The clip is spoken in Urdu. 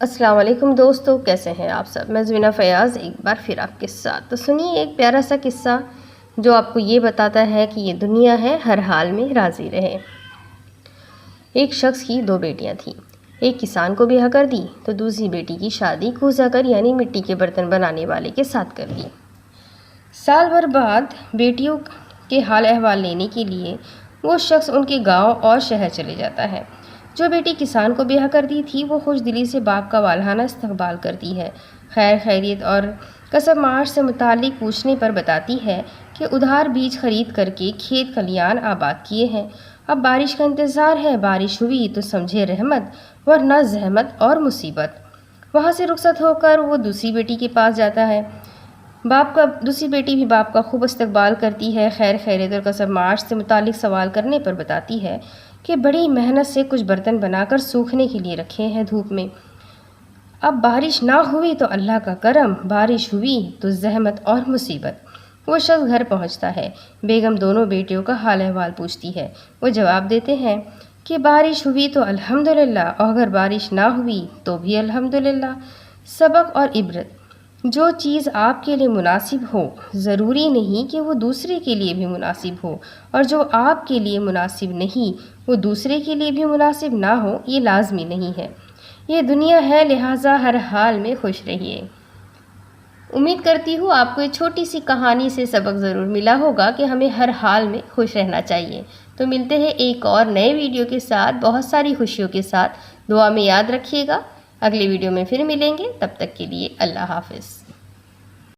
السلام علیکم دوستو، کیسے ہیں آپ سب؟ میں زوینہ فیاض ایک بار پھر آپ کے ساتھ۔ تو سنیے ایک پیارا سا قصہ جو آپ کو یہ بتاتا ہے کہ یہ دنیا ہے، ہر حال میں راضی رہے۔ ایک شخص کی 2 بیٹیاں تھیں۔ ایک کسان کو بیاہ کر دی تو دوسری بیٹی کی شادی کوزہ کر یعنی مٹی کے برتن بنانے والے کے ساتھ کر دی۔ سال بھر بعد بیٹیوں کے حال احوال لینے کے لیے وہ شخص ان کے گاؤں اور شہر چلے جاتا ہے۔ جو بیٹی کسان کو بیاہ کر دی تھی وہ خوش دلی سے باپ کا والہانہ استقبال کرتی ہے، خیر خیریت اور کسب معاش سے متعلق پوچھنے پر بتاتی ہے کہ ادھار بیج خرید کر کے کھیت کھلیان آباد کیے ہیں، اب بارش کا انتظار ہے، بارش ہوئی تو سمجھے رحمت ورنہ زحمت اور مصیبت۔ وہاں سے رخصت ہو کر وہ دوسری بیٹی کے پاس جاتا ہے۔ دوسری بیٹی بھی باپ کا خوب استقبال کرتی ہے، خیر خیریت اور کسب معاش سے متعلق سوال کرنے پر بتاتی ہے کہ بڑی محنت سے کچھ برتن بنا کر سوکھنے کے لیے رکھے ہیں دھوپ میں، اب بارش نہ ہوئی تو اللہ کا کرم، بارش ہوئی تو زحمت اور مصیبت۔ وہ شخص گھر پہنچتا ہے، بیگم دونوں بیٹیوں کا حال احوال پوچھتی ہے۔ وہ جواب دیتے ہیں کہ بارش ہوئی تو الحمدللہ اور اگر بارش نہ ہوئی تو بھی الحمدللہ۔ سبق اور عبرت: جو چیز آپ کے لیے مناسب ہو ضروری نہیں کہ وہ دوسرے کے لیے بھی مناسب ہو، اور جو آپ کے لیے مناسب نہیں وہ دوسرے کے لیے بھی مناسب نہ ہو، یہ لازمی نہیں ہے۔ یہ دنیا ہے، لہٰذا ہر حال میں خوش رہیے۔ امید کرتی ہوں آپ کو یہ چھوٹی سی کہانی سے سبق ضرور ملا ہوگا کہ ہمیں ہر حال میں خوش رہنا چاہیے۔ تو ملتے ہیں ایک اور نئے ویڈیو کے ساتھ، بہت ساری خوشیوں کے ساتھ۔ دعا میں یاد رکھیے گا، اگلے ویڈیو میں پھر ملیں گے، تب تک کے لیے اللہ حافظ۔